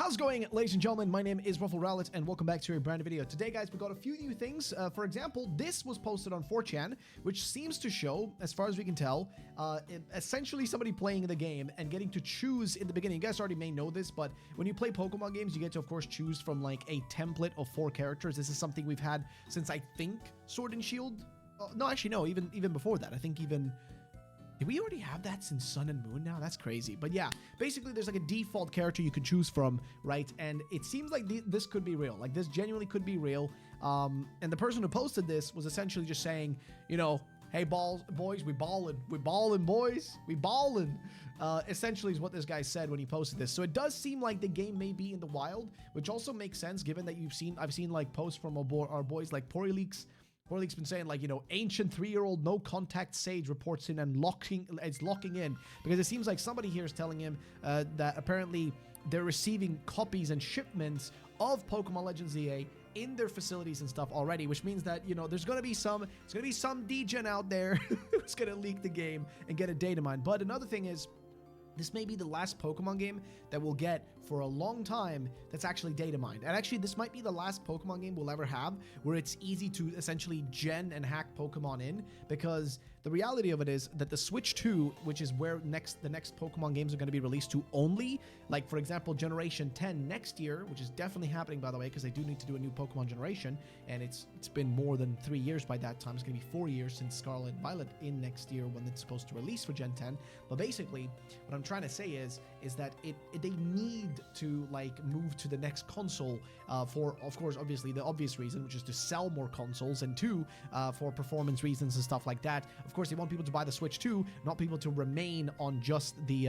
How's it going, ladies and gentlemen? My name is RuffledRowlit, and welcome back to a brand new video. Today, guys, we got a few new things. For example, this was posted on 4chan, which seems to show, as far as we can tell, essentially somebody playing the game and getting to choose in the beginning. You guys already may know this, but when you play Pokemon games, you get to, of course, choose from like a template of 4 characters. This is something we've had since, I think, Sword and Shield. No, actually, no, even before that. I think even... Did we already have that since Sun and Moon now? That's crazy. But yeah, basically there's like a default character you can choose from, right? And it seems like this could be real. Like this genuinely could be real. And the person who posted this was essentially just saying, you know, hey, boys, we ballin', boys, we ballin'. Essentially is what this guy said when he posted this. So it does seem like the game may be in the wild, which also makes sense given that I've seen like posts from our boys like Poryleaks. Poryleak's been saying, like, you know, ancient 3-year-old no contact sage reports in and it's locking in, because it seems like somebody here is telling him that apparently they're receiving copies and shipments of Pokemon Legends ZA in their facilities and stuff already, which means that, you know, it's gonna be some degen out there who's gonna leak the game and get a data mine. But another thing is, this may be the last Pokemon game that we'll get for a long time that's actually data mined. And actually, this might be the last Pokemon game we'll ever have where it's easy to essentially gen and hack Pokemon in, because the reality of it is that the Switch 2, which is where the next Pokemon games are going to be released to only, like, for example, Generation 10 next year, which is definitely happening, by the way, because they do need to do a new Pokemon generation, and it's been more than 3 years by that time. It's going to be 4 years since Scarlet and Violet in next year when it's supposed to release for Gen 10. But basically, what I'm trying to say is that they need to like move to the next console for, of course, obviously the obvious reason, which is to sell more consoles, and 2, for performance reasons and stuff like that. Of course, they want people to buy the Switch 2, not people to remain on just the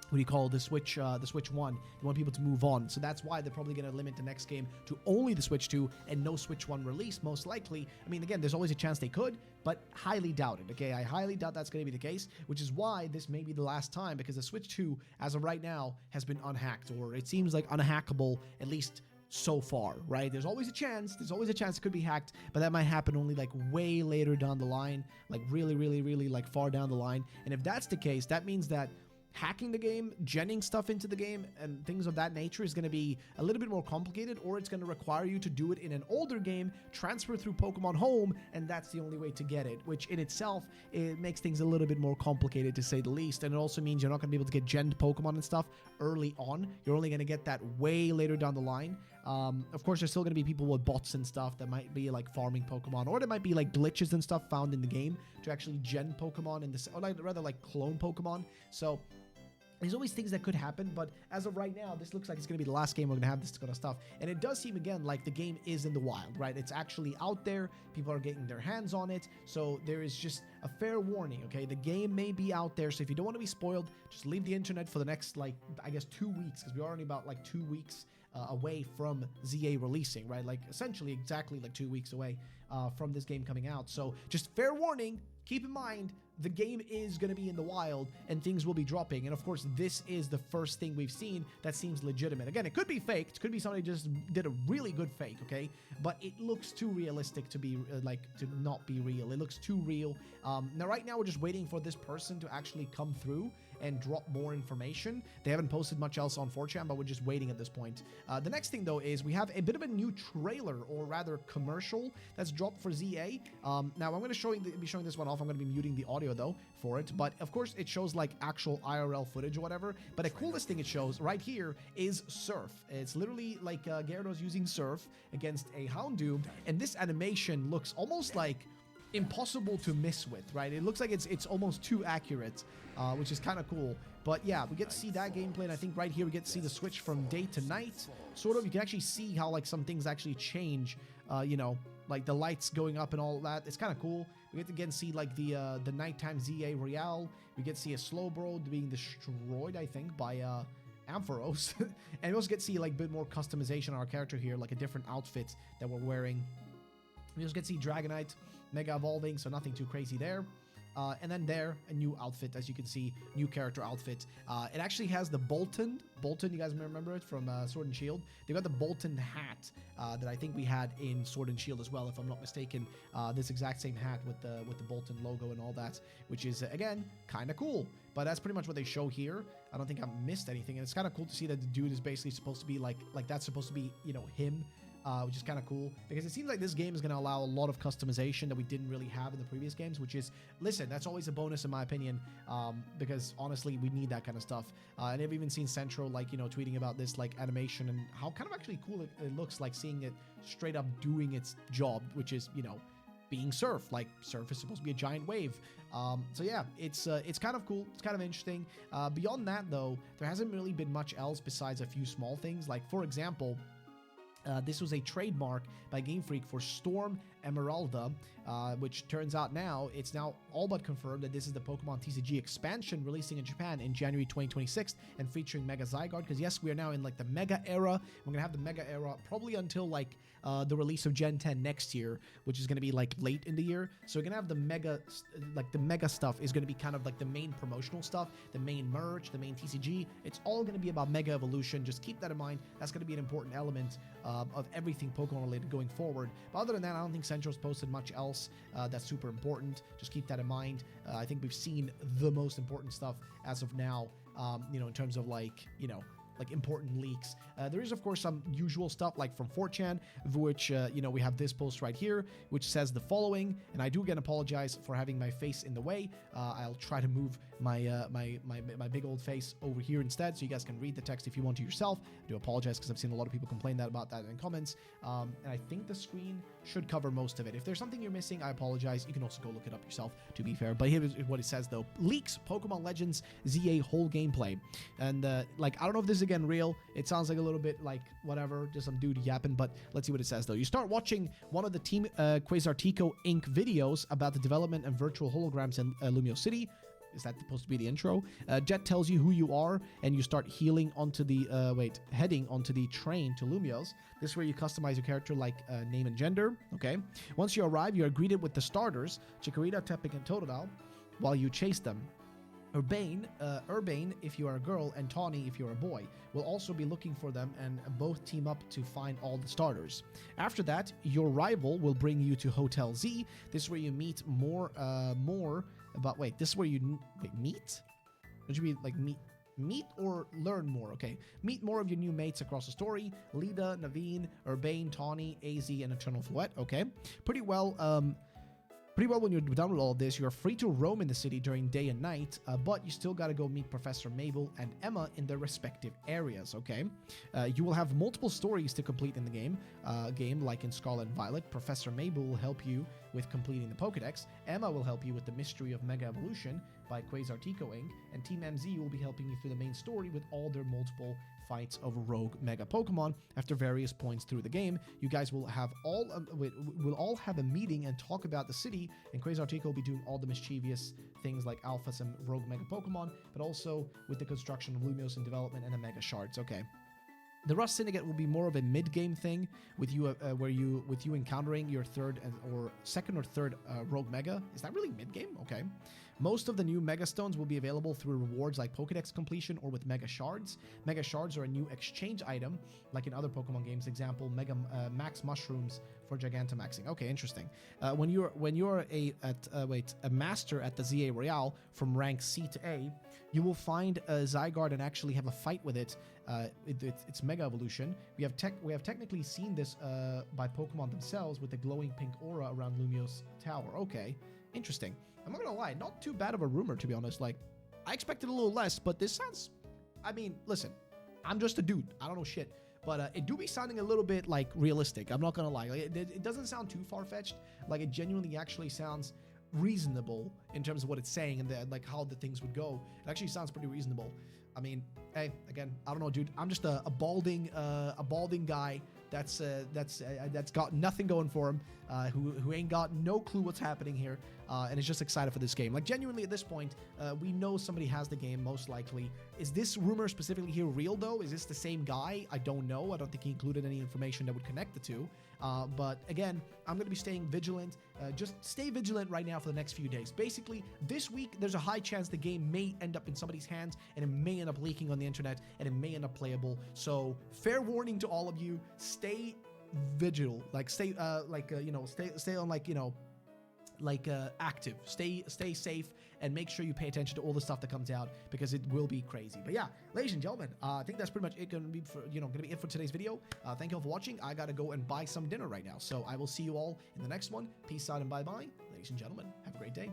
what do you call the Switch 1. They want people to move on. So that's why they're probably going to limit the next game to only the Switch 2 and no Switch 1 release, most likely. I mean, again, there's always a chance they could, but highly doubt it, okay? I highly doubt that's going to be the case, which is why this may be the last time, because the Switch 2, as of right now, has been unhacked, or it seems like unhackable, at least so far, right? There's always a chance it could be hacked, but that might happen only like way later down the line, like really like far down the line. And if that's the case, that means that hacking the game, genning stuff into the game, and things of that nature is going to be a little bit more complicated, or it's going to require you to do it in an older game, transfer through Pokemon Home, and that's the only way to get it, which in itself, it makes things a little bit more complicated, to say the least. And it also means you're not going to be able to get genned Pokemon and stuff early on. You're only going to get that way later down the line. Of course, there's still going to be people with bots and stuff that might be like farming Pokemon, or there might be like glitches and stuff found in the game to actually gen Pokemon in this, or like, rather like clone Pokemon. So there's always things that could happen, but as of right now, this looks like it's going to be the last game we're going to have this kind of stuff. And it does seem, again, like the game is in the wild, right? It's actually out there. People are getting their hands on it. So there is just a fair warning, okay? The game may be out there. So if you don't want to be spoiled, just leave the internet for the next, like, I guess 2 weeks, because we're already about like 2 weeks away from ZA releasing, right? Like essentially exactly like 2 weeks away from this game coming out. So just fair warning. Keep in mind, the game is going to be in the wild and things will be dropping. And of course, this is the first thing we've seen that seems legitimate. Again, it could be faked. It could be somebody just did a really good fake, okay? But it looks too realistic to be, to not be real. It looks too real. Now, right now, we're just waiting for this person to actually come through and drop more information. They haven't posted much else on 4chan, but we're just waiting at this point. The next thing, though, is we have a bit of a new trailer, or rather commercial, that's dropped for ZA. Now, I'm going to be showing this one off. I'm going to be muting the audio, though, for it. But, of course, it shows, like, actual IRL footage or whatever. But the coolest thing it shows right here is Surf. It's literally, like, Gyarados using Surf against a Houndoom. And this animation looks almost like impossible to miss with, right? It looks like it's almost too accurate, which is kind of cool. But yeah, we get to see that gameplay, and I think right here we get to see the switch from day to night, sort of. You can actually see how like some things actually change, you know, like the lights going up and all that. It's kind of cool. We get to again see like the nighttime ZA Real. We get to see a Slowbro being destroyed, I think, by Ampharos. And we also get to see like a bit more customization on our character here, like a different outfit that we're wearing. We also get to see Dragonite Mega Evolving, so nothing too crazy there. And then there, a new outfit, as you can see, new character outfit. It actually has the Bolton, you guys remember it from Sword and Shield? They got the Bolton hat that I think we had in Sword and Shield as well, if I'm not mistaken. This exact same hat with the Bolton logo and all that, which is, again, kind of cool. But that's pretty much what they show here. I don't think I've missed anything. And it's kind of cool to see that the dude is basically supposed to be like that's supposed to be, you know, him. Which is kind of cool, because it seems like this game is going to allow a lot of customization that we didn't really have in the previous games, which is, listen, that's always a bonus in my opinion, because honestly, we need that kind of stuff. And I've even seen Centro, like, you know, tweeting about this, like, animation and how kind of actually cool it looks, like seeing it straight up doing its job, which is, you know, being surf. Like, surf is supposed to be a giant wave. So yeah, it's kind of cool. It's kind of interesting. Beyond that, though, there hasn't really been much else besides a few small things. Like, for example, this was a trademark by Game Freak for Storm Emeralda, which turns out now, it's now all but confirmed that this is the Pokemon TCG expansion releasing in Japan in January 2026 and featuring Mega Zygarde, because yes, we are now in like the Mega era. We're going to have the Mega era probably until like the release of Gen 10 next year, which is going to be like late in the year. So we're going to have the Mega stuff is going to be kind of like the main promotional stuff, the main merch, the main TCG. It's all going to be about Mega Evolution. Just keep that in mind. That's going to be an important element of everything Pokemon related going forward. But other than that, I don't think Central's posted much else that's super important. Just keep that in mind. I think we've seen the most important stuff as of now, you know, in terms of like, you know, like important leaks. There is, of course, some usual stuff like from 4chan, which, you know, we have this post right here, which says the following, and I do again apologize for having my face in the way. I'll try to move my my big old face over here instead, so you guys can read the text if you want to yourself. I do apologize because I've seen a lot of people complain about that in comments, and I think the screen should cover most of it. If there's something you're missing, I apologize. You can also go look it up yourself, to be fair. But here's what it says, though. Leaks Pokemon Legends ZA whole gameplay. And, like, I don't know if this is, again, real. It sounds like a little bit like, whatever, just some dude yapping, but let's see what it says, though. You start watching one of the Team Quasartico Inc. videos about the development of virtual holograms in Lumio City. Is that supposed to be the intro? Jet tells you who you are, and you start heading onto the train to Lumios. This is where you customize your character, like name and gender. Okay. Once you arrive, you are greeted with the starters, Chikorita, Tepig, and Totodile, while you chase them. Urbane, if you are a girl, and Tawny, if you're a boy, will also be looking for them, and both team up to find all the starters. After that, your rival will bring you to Hotel Z. This is where you meet more about. Wait, this is where you meet? Would you be like meet or learn more? Okay, meet more of your new mates across the story: Lida, Naveen, Urbane, Tawny, AZ, and Eternal Fluet. Okay, pretty well. When you're done with all of this, you're free to roam in the city during day and night, but you still gotta go meet Professor Mabel and Emma in their respective areas, okay? You will have multiple stories to complete in the game, like in Scarlet and Violet. Professor Mabel will help you with completing the Pokedex. Emma will help you with the Mystery of Mega Evolution by Quasartico Inc., and Team MZ will be helping you through the main story with all their multiple fights of rogue Mega Pokemon. After various points through the game, you guys will all have a meeting and talk about the city, and Quasartico will be doing all the mischievous things like alphas and rogue Mega Pokemon, but also with the construction of Lumios in development and the Mega Shards. Okay. The Rust Syndicate will be more of a mid-game thing with you, with you encountering your second or third Rogue Mega. Is that really mid-game? Okay. Most of the new Mega Stones will be available through rewards like Pokedex completion or with Mega Shards. Mega Shards are a new exchange item, like in other Pokemon games. Example, Mega Max Mushrooms for Gigantamaxing. Okay, interesting. When you're a master at the ZA Royale from rank C to A, you will find a Zygarde and actually have a fight with it. It's Mega Evolution. We have technically seen this by Pokemon themselves with the glowing pink aura around Lumios Tower. Okay, interesting. I'm not gonna lie, not too bad of a rumor, to be honest. Like, I expected a little less, but this sounds. I mean, listen, I'm just a dude. I don't know shit, but it do be sounding a little bit like realistic. I'm not gonna lie. Like, it doesn't sound too far fetched. Like, it genuinely actually sounds reasonable in terms of what it's saying and like how the things would go. It actually sounds pretty reasonable. I mean, hey, again, I don't know, dude. I'm just a balding guy that's got nothing going for him, who ain't got no clue what's happening here, and is just excited for this game. Like, genuinely at this point, we know somebody has the game, most likely. Is this rumor specifically here real, though? Is this the same guy? I don't know. I don't think he included any information that would connect the two. But again, I'm going to be staying vigilant. Just stay vigilant right now for the next few days. Basically, this week, there's a high chance the game may end up in somebody's hands, and it may end up leaking on the internet, and it may end up playable. So, fair warning to all of you, stay vigilant. Like, stay, stay on, like, active. Stay safe, and make sure you pay attention to all the stuff that comes out, because it will be crazy. But yeah, ladies and gentlemen, I think that's pretty much it. Gonna be it for today's video. Thank you all for watching. I gotta go and buy some dinner right now, so I will see you all in the next one. Peace out and bye bye, ladies and gentlemen. Have a great day.